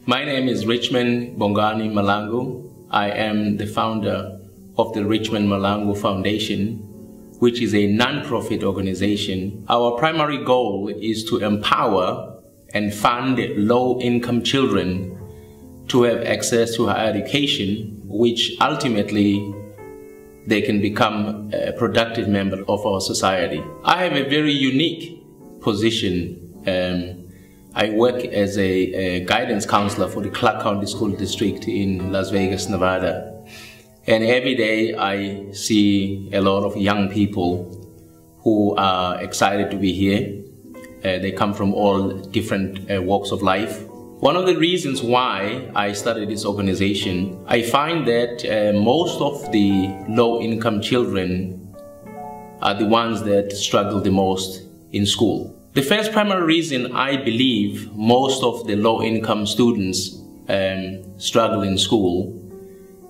My name is Richman Mahlangu. I am the founder of the Richman Mahlangu Foundation, which is a non-profit organization. Our primary goal is to empower and fund low-income children to have access to higher education, which ultimately they can become a productive member of our society. I have a very unique position. I work as a guidance counselor for the Clark County School District in Las Vegas, Nevada. And every day I see a lot of young people who are excited to be here. They come from all different walks of life. One of the reasons why I started this organization, I find that most of the low-income children are the ones that struggle the most in school. The first primary reason I believe most of the low-income students struggle in school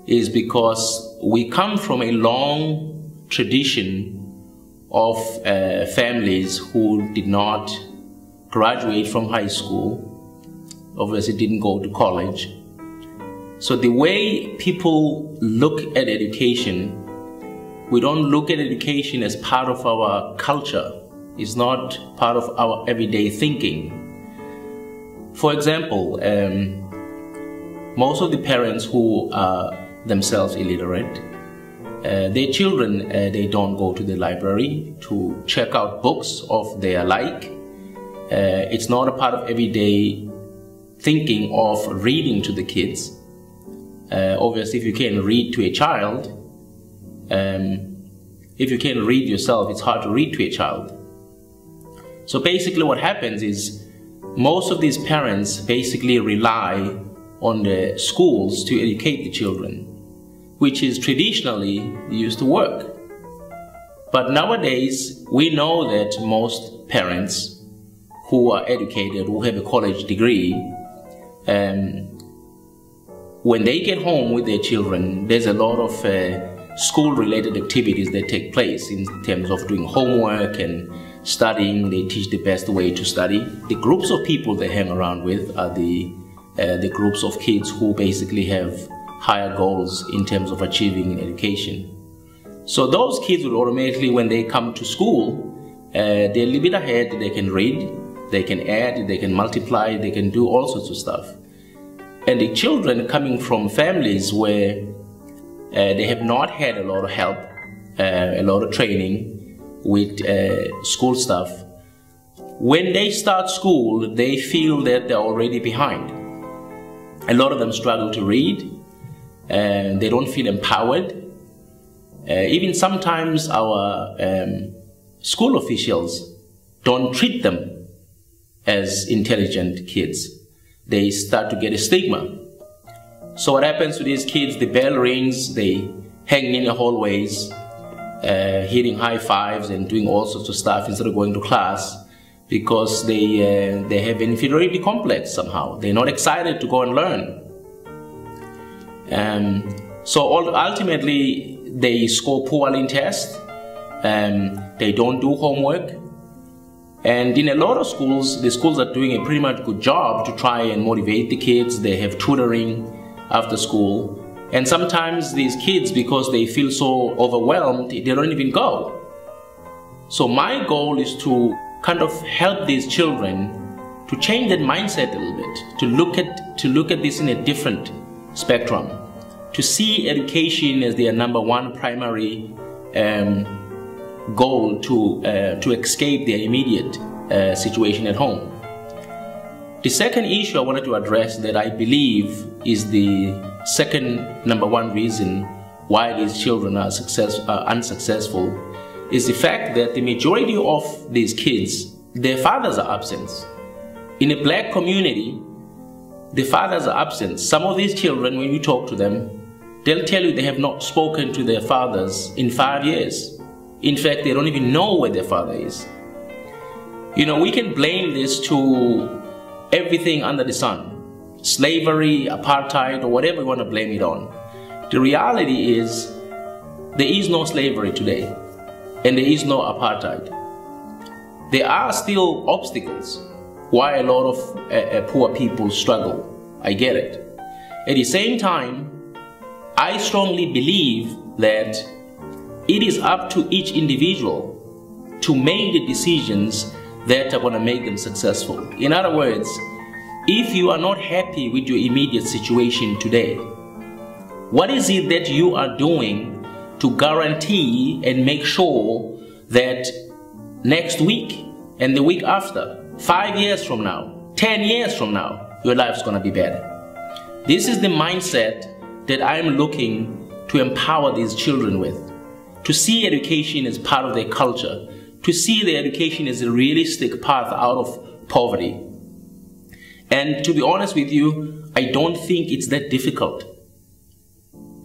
is because we come from a long tradition of families who did not graduate from high school, obviously didn't go to college. So the way people look at education, we don't look at education as part of our culture. It's not part of our everyday thinking. For example, most of the parents who are themselves illiterate, their children, they don't go to the library to check out books of their like. It's not a part of everyday thinking of reading to the kids. Obviously, if you can't read to a child, if you can't read yourself, it's hard to read to a child. So basically what happens is most of these parents basically rely on the schools to educate the children, which is traditionally used to work. But nowadays, we know that most parents who are educated, who have a college degree, when they get home with their children, there's a lot of school-related activities that take place in terms of doing homework and studying. They teach the best way to study. The groups of people they hang around with are the groups of kids who basically have higher goals in terms of achieving education. So those kids will automatically, when they come to school, they're a little bit ahead. They can read, they can add, they can multiply, they can do all sorts of stuff. And the children coming from families where they have not had a lot of help, a lot of training with school stuff, when they start school, they feel that they're already behind. A lot of them struggle to read, and they don't feel empowered. Even sometimes our school officials don't treat them as intelligent kids. They start to get a stigma. So what happens to these kids? The bell rings, they hang in the hallways, hitting high fives and doing all sorts of stuff instead of going to class, because they have an inferiority complex somehow. They're not excited to go and learn. So ultimately, they score poorly in tests, they don't do homework. And in a lot of schools, the schools are doing a pretty much good job to try and motivate the kids. They have tutoring after school. And sometimes these kids, because they feel so overwhelmed, they don't even go. So my goal is to kind of help these children to change that mindset a little bit, to look at this in a different spectrum, to see education as their #1 primary goal to escape their immediate situation at home. The second issue I wanted to address that I believe is the second #1 reason why these children are unsuccessful is the fact that the majority of these kids, their fathers are absent. In a black community, the fathers are absent. Some of these children, when you talk to them, they'll tell you they have not spoken to their fathers in 5 years. In fact, they don't even know where their father is. You know, we can blame this to everything under the sun. Slavery, apartheid, or whatever you want to blame it on. The reality is, there is no slavery today. and there is no apartheid. There are still obstacles why a lot of poor people struggle. I get it. At the same time, I strongly believe that it is up to each individual to make the decisions that are going to make them successful. In other words, if you are not happy with your immediate situation today, what is it that you are doing to guarantee and make sure that next week and the week after, 5 years from now, 10 years from now, your life's going to be better? This is the mindset that I'm looking to empower these children with. To see education as part of their culture, to see their education as a realistic path out of poverty. And to be honest with you, I don't think it's that difficult.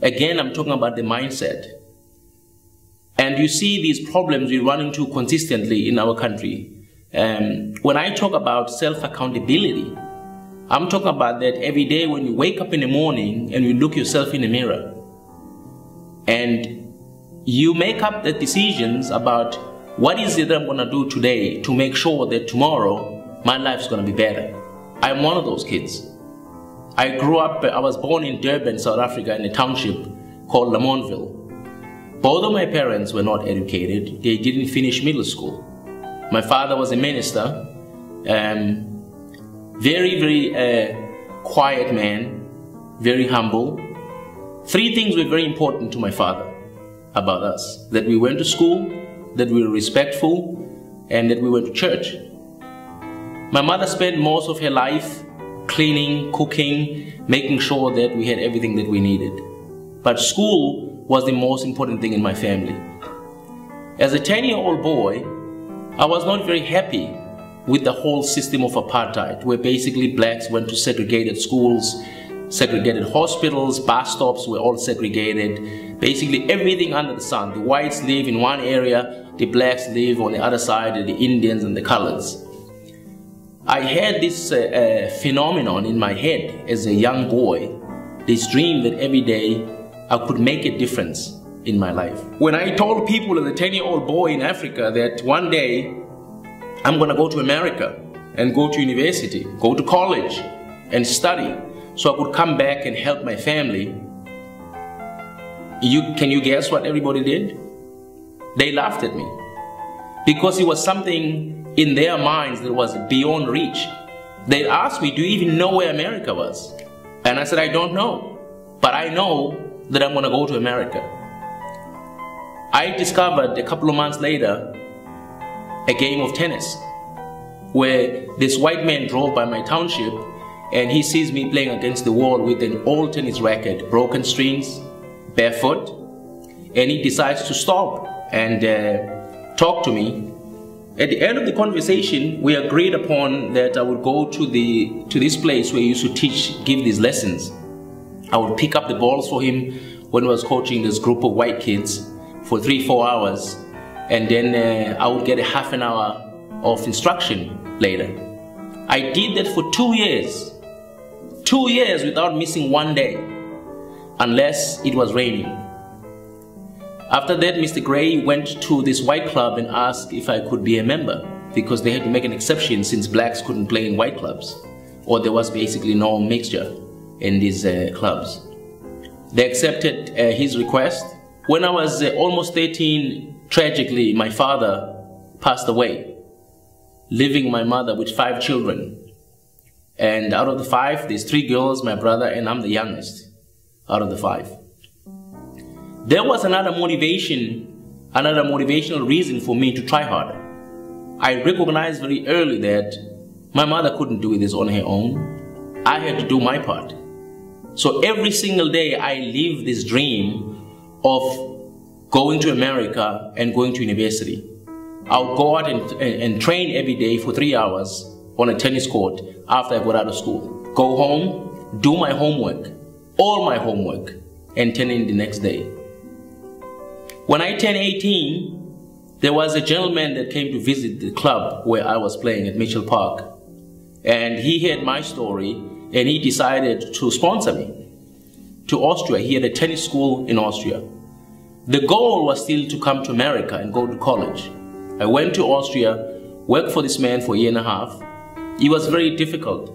Again, I'm talking about the mindset. And you see these problems we run into consistently in our country. When I talk about self-accountability, I'm talking about that every day when you wake up in the morning and you look yourself in the mirror and you make up the decisions about what is it that I'm going to do today to make sure that tomorrow my life's going to be better. I'm one of those kids. I was born in Durban, South Africa, in a township called Lamontville. Both of my parents were not educated. They didn't finish middle school. My father was a minister, very, very quiet man, very humble. 3 things were very important to my father about us: that we went to school, that we were respectful, and that we went to church. My mother spent most of her life cleaning, cooking, making sure that we had everything that we needed. But school was the most important thing in my family. As a 10-year-old boy, I was not very happy with the whole system of apartheid, where basically blacks went to segregated schools, segregated hospitals, bus stops were all segregated. Basically everything under the sun. The whites live in one area, the blacks live on the other side, the Indians and the colors. I had this phenomenon in my head as a young boy, this dream that every day I could make a difference in my life. When I told people as a 10-year-old boy in Africa that one day I'm going to go to America and go to university, go to college and study so I could come back and help my family, can you guess what everybody did? They laughed at me because it was something in their minds that was beyond reach. They asked me, do you even know where America was? And I said, I don't know, but I know that I'm going to go to America. I discovered a couple of months later a game of tennis where this white man drove by my township and he sees me playing against the wall with an old tennis racket, broken strings, barefoot, and he decides to stop and talk to me. At the end of the conversation, we agreed upon that I would go to this place where he used to give these lessons. I would pick up the balls for him when I was coaching this group of white kids for 3-4 hours, and then I would get a half an hour of instruction later. I did that for 2 years. 2 years without missing one day, unless it was raining. After that, Mr. Gray went to this white club and asked if I could be a member, because they had to make an exception since blacks couldn't play in white clubs, or there was basically no mixture in these clubs. They accepted his request. When I was almost 13, tragically, my father passed away, leaving my mother with 5 children. And out of the 5, there's 3 girls, my brother, and I'm the youngest out of the 5. There was another motivational reason for me to try harder. I recognized very early that my mother couldn't do this on her own. I had to do my part. So every single day I lived this dream of going to America and going to university. I would go out and train every day for 3 hours on a tennis court after I got out of school. Go home, do my homework, all my homework, and turn in the next day. When I turned 18, there was a gentleman that came to visit the club where I was playing at Mitchell Park. And he heard my story and he decided to sponsor me to Austria. He had a tennis school in Austria. The goal was still to come to America and go to college. I went to Austria, worked for this man for a year and a half. It was very difficult.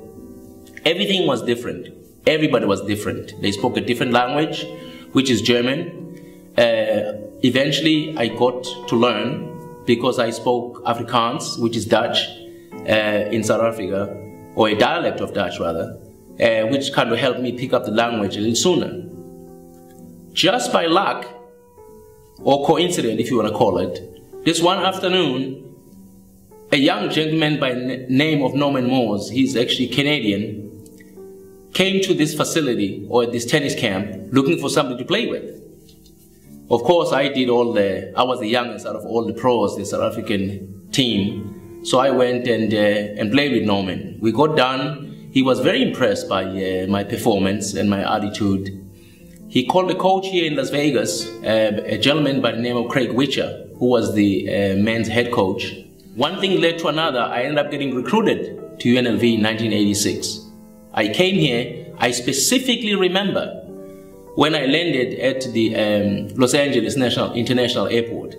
Everything was different. Everybody was different. They spoke a different language, which is German. Eventually, I got to learn because I spoke Afrikaans, which is Dutch, in South Africa, or a dialect of Dutch rather, which kind of helped me pick up the language a little sooner. Just by luck, or coincidence if you want to call it, this one afternoon, a young gentleman by the name of Norman Moores, he's actually Canadian, came to this facility or this tennis camp looking for somebody to play with. Of course, I was the youngest out of all the pros, the South African team. So I went and played with Norman. We got done. He was very impressed by my performance and my attitude. He called the coach here in Las Vegas, a gentleman by the name of Craig Witcher, who was the men's head coach. One thing led to another. I ended up getting recruited to UNLV in 1986. I came here. I specifically remember when I landed at the Los Angeles International Airport.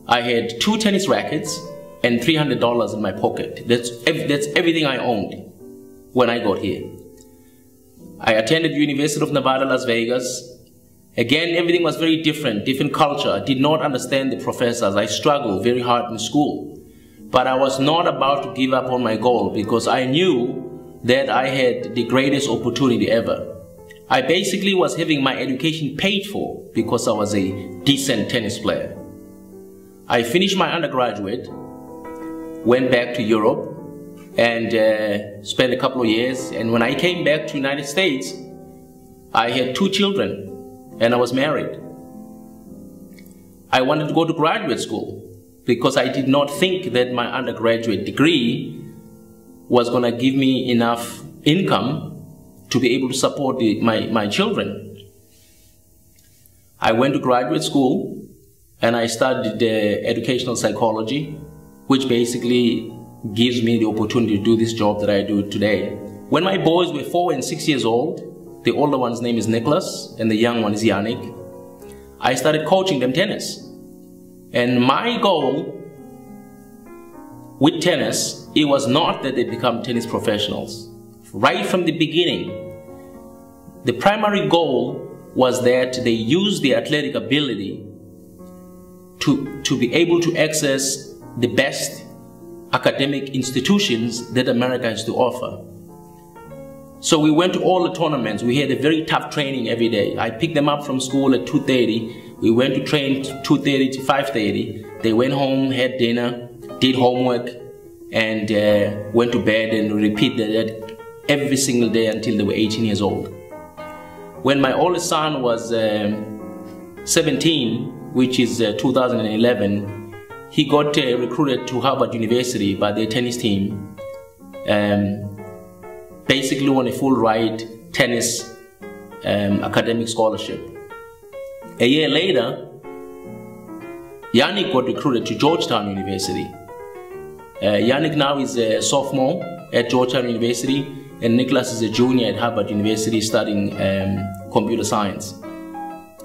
I had 2 tennis rackets and $300 in my pocket. That's everything I owned when I got here. I attended University of Nevada, Las Vegas. Again, everything was very different culture. I did not understand the professors. I struggled very hard in school. But I was not about to give up on my goal because I knew that I had the greatest opportunity ever. I basically was having my education paid for because I was a decent tennis player. I finished my undergraduate, went back to Europe, and spent a couple of years. And when I came back to the United States, I had 2 children and I was married. I wanted to go to graduate school because I did not think that my undergraduate degree was going to give me enough income to be able to support my children. I went to graduate school and I studied educational psychology, which basically gives me the opportunity to do this job that I do today. When my boys were 4 and 6 years old, the older one's name is Nicholas and the young one is Yannick, I started coaching them tennis. And my goal with tennis, it was not that they become tennis professionals. Right from the beginning, the primary goal was that they use their athletic ability to be able to access the best academic institutions that America has to offer. So we went to all the tournaments. We had a very tough training every day. I picked them up from school at 2:30. We went to train 2:30 to 5:30. They went home, had dinner, did homework, and went to bed and repeated that every single day until they were 18 years old. When my oldest son was 17, which is 2011, he got recruited to Harvard University by their tennis team, basically on a full ride tennis academic scholarship. A year later, Yannick got recruited to Georgetown University. Yannick now is a sophomore at Georgetown University, and Nicholas is a junior at Harvard University studying computer science.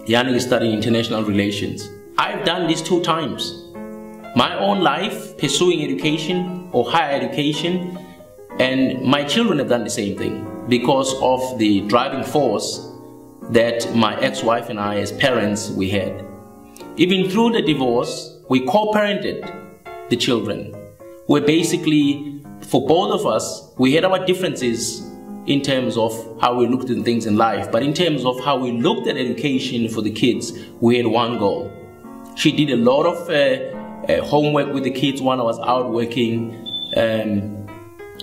Yannick is studying international relations. I've done this 2 times. My own life, pursuing education or higher education, and my children have done the same thing because of the driving force that my ex-wife and I as parents we had. Even through the divorce, we co-parented the children. We're basically, for both of us, we had our differences in terms of how we looked at things in life, but in terms of how we looked at education for the kids, we had one goal. She did a lot of homework with the kids when I was out working,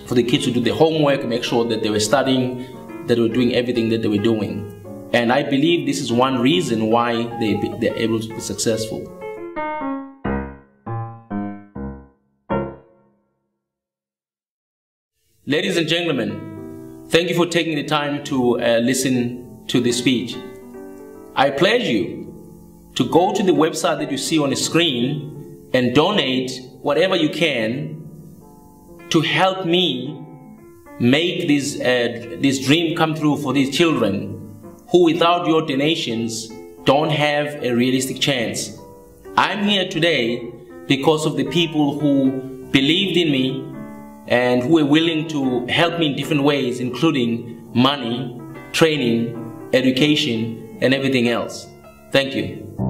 for the kids to do their homework, make sure that they were studying, that they were doing everything that they were doing. And I believe this is one reason why they're able to be successful. Ladies and gentlemen, thank you for taking the time to listen to this speech. I pledge you to go to the website that you see on the screen and donate whatever you can to help me make this dream come true for these children who, without your donations, don't have a realistic chance. I'm here today because of the people who believed in me and who were willing to help me in different ways, including money, training, education, and everything else. Thank you.